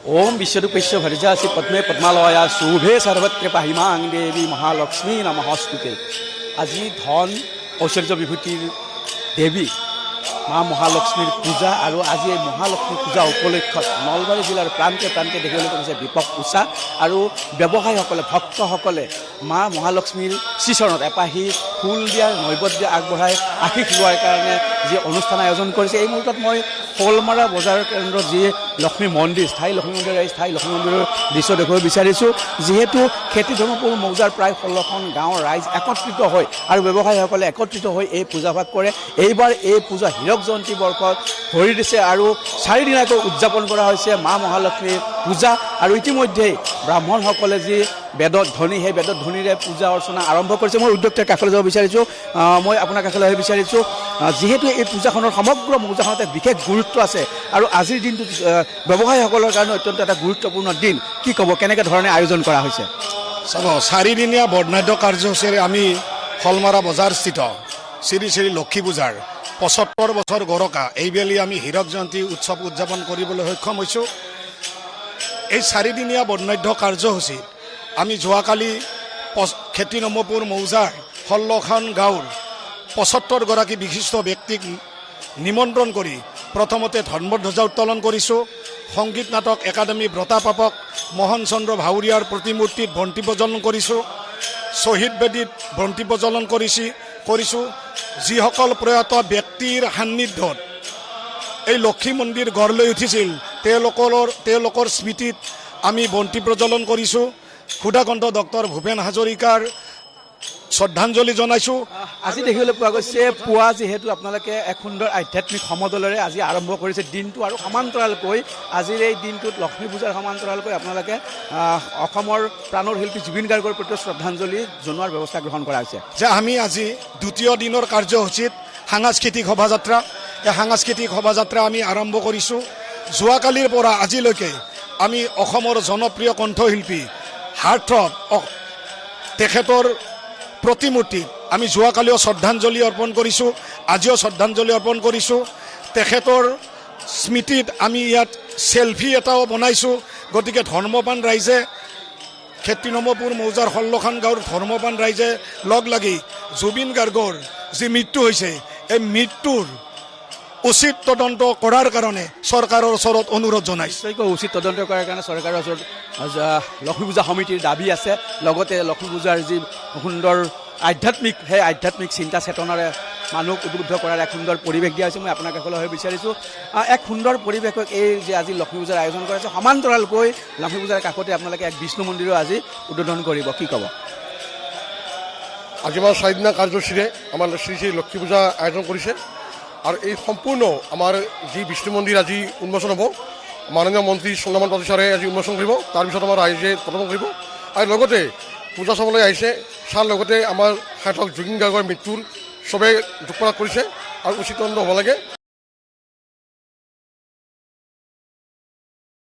ओम विश्वरूपेश्वर भरिजासी पद्मे पद्मालया शुभे सर्वत्र पाहिमां देवी महालक्ष्मी नमस्ते। আজি ধন ঐশ্বর্য বিভূতিৰ দেৱী মা মহালক্ষ্মীৰ পূজা আৰু আজি এই মহালক্ষ্মী পূজা উপলক্ষত নলবাৰী জিলাৰ প্ৰান্তে প্ৰান্তে দেখিবলৈ পাইছে ব্যাপক উৎসাহ আৰু ব্যৱসায়ীসকলে ভক্তসকলে মা মহালক্ষ্মীৰ শ্ৰীচৰণত এপাহি ফুল দিয়াৰ নৈবেদ্য আগবঢ়াই আশীষ লোৱাৰ কাৰণে যি অনুষ্ঠান আয়োজন কৰিছে। এই মুহূৰ্তত মই শ'লমাৰা বজাৰ কেন্দ্ৰত যি লক্ষ্মী মন্দিৰ স্থায়ী লক্ষ্মী মন্দিৰ এই স্থায়ী লক্ষ্মী মন্দিৰৰ দৃশ্য দেখুৱাব বিচাৰিছোঁ। যিহেতু খেতি ধৰ্মপুৰ মৌজাৰ প্ৰায় 16খন গাঁৱৰ ৰাইজ একত্ৰিত হৈ আৰু ব্যৱসায়ীসকলে একত্ৰিত হৈ এই পূজাভাগ কৰে। এইবাৰ এই পূজা হীৰক জয়ন্তী বৰ্ষত ভৰি দিছে আৰু 4 দিনীয়াকৈ উদযাপন কৰা হৈছে মা মহালক্ষ্মীৰ পূজা। আৰু ইতিমধ্যেই ব্ৰাহ্মণসকলে যি বেদত ধ্বনি সেই বেদত ধ্বনিৰে পূজা অৰ্চনা আৰম্ভ কৰিছে। মই উদ্যোক্তাৰ কাষলৈ যাব বিচাৰিছোঁ। মই আপোনাৰ কাষলৈ আহিব বিচাৰিছোঁ। যিহেতু এই পূজাখনৰ সমগ্ৰ মৌজাখনত এক বিশেষ গুৰুত্ব আছে আৰু আজিৰ দিনটো ব্যৱসায়ীসকলৰ কাৰণে অত্যন্ত এটা গুৰুত্বপূৰ্ণ দিন। কি ক'ব, কেনেকৈ ধৰণে আয়োজন কৰা হৈছে? চাব, 4 দিনীয়া বৰ্ণাঢ্য কাৰ্যসূচীৰে আমি শলমাৰা বজাৰস্থিত শ্ৰী শ্ৰী লক্ষী পূজাৰ 75 বছৰ গৰকা এইবেলি আমি হীৰক জয়ন্তী উৎসৱ উদযাপন কৰিবলৈ সক্ষম হৈছোঁ। এই 4 দিনীয়া বৰ্ণাঢ্য কাৰ্যসূচীত আমি যোৱাকালি খেতি নমপুৰ মৌজাৰ 16খন গাঁৱৰ 75 গৰাকী বিশিষ্ট ব্যক্তিক নিমন্ত্ৰণ কৰি প্ৰথমতে ধৰ্মধ্বজা উত্তোলন কৰিছোঁ। সংগীত নাটক একাডেমী বঁটাপ্ৰাপক মোহন চন্দ্ৰ ভাউৰীয়াৰ প্ৰতিমূৰ্তিত বন্তি প্ৰজ্বলন কৰিছোঁ। শ্বহীদ বেদীত বন্তি প্ৰজ্বলন কৰিছোঁ। যিসকল প্ৰয়াত ব্যক্তিৰ সান্নিধ্যত এই লক্ষী মন্দিৰ গঢ় লৈ উঠিছিল তেওঁলোকৰ স্মৃতিত আমি বন্তি প্ৰজ্বলন কৰিছোঁ। সুধাকণ্ঠ ডক্টৰ ভূপেন হাজৰিকাৰ শ্ৰদ্ধাঞ্জলি জনাইছোঁ। আজি দেখিবলৈ পোৱা গৈছে পুৱা যিহেতু আপোনালোকে এক সুন্দৰ আধ্যাত্মিক সমদলেৰে আজি আৰম্ভ কৰিছে দিনটো আৰু সমান্তৰালকৈ আজিৰ এই দিনটোত লক্ষ্মী পূজাৰ সমান্তৰালকৈ আপোনালোকে অসমৰ প্ৰাণৰ শিল্পী জুবিন গাৰ্গৰ প্ৰতি শ্ৰদ্ধাঞ্জলি জনোৱাৰ ব্যৱস্থা গ্ৰহণ কৰা হৈছে। যে আমি আজি দ্বিতীয় দিনৰ কাৰ্যসূচীত সাংস্কৃতিক শোভাযাত্ৰা এই সাংস্কৃতিক শোভাযাত্ৰা আমি আৰম্ভ কৰিছোঁ। যোৱাকালিৰ পৰা আজিলৈকে আমি অসমৰ জনপ্ৰিয় কণ্ঠশিল্পী হাৰ্থ তেখেতৰ প্ৰতিমূৰ্তিত আমি যোৱাকালিও শ্ৰদ্ধাঞ্জলি অৰ্পণ কৰিছোঁ, আজিও শ্ৰদ্ধাঞ্জলি অৰ্পণ কৰিছোঁ। তেখেতৰ স্মৃতিত আমি ইয়াত চেলফি এটাও বনাইছোঁ। গতিকে ধৰ্মপান ৰাইজে খেতি নমপুৰ মৌজাৰ 16খন গাঁৱৰ ধৰ্মপান ৰাইজে লগ লাগি জুবিন গাৰ্গৰ যি মৃত্যু হৈছে এই মৃত্যুৰ উচিত তদন্ত কৰাৰ কাৰণে চৰকাৰৰ ওচৰত অনুৰোধ জনাইছোঁ। নিশ্চয়কৈ উচিত তদন্ত কৰাৰ কাৰণে চৰকাৰৰ ওচৰত লক্ষ্মী পূজা সমিতিৰ দাবী আছে। লগতে লক্ষ্মী পূজাৰ যি সুন্দৰ সেই আধ্যাত্মিক চিন্তা চেতনাৰে মানুহক উদ্বুদ্ধ কৰাৰ এক সুন্দৰ পৰিৱেশ দিয়া হৈছে। মই আপোনাৰ কাষলৈ আহিব বিচাৰিছোঁ। এক সুন্দৰ পৰিৱেশক এই যে আজি লক্ষ্মী পূজাৰ আয়োজন কৰা হৈছে, সমান্তৰালকৈ লক্ষ্মী পূজাৰ কাষতে আপোনালোকে এক বিষ্ণু মন্দিৰো আজি উদ্বোধন কৰিব। কি ক'ব? আজি আমাৰ 4 দিনীয়া কাৰ্যসূচীৰে আমাৰ শ্ৰী শ্ৰী লক্ষ্মী পূজা আয়োজন কৰিছে আৰু এই সম্পূৰ্ণ আমাৰ যি বিষ্ণু মন্দিৰ আজি উন্মোচন হ'ব, মাননীয় মন্ত্ৰী চন্দ্ৰমোহন পাটোৱাৰী ছাৰে আজি উন্মোচন কৰিব। তাৰপিছত আমাৰ ৰাইজে প্ৰদান কৰিব আৰু লগতে পূজা চাবলৈ আহিছে। ছাৰ লগতে আমাৰ সাৰ্থক জুবিন গাৰ্গৰ মৃত্যুৰ চবেই দুখ প্ৰকাশ কৰিছে আৰু উচিত তদন্ত হ'ব লাগে।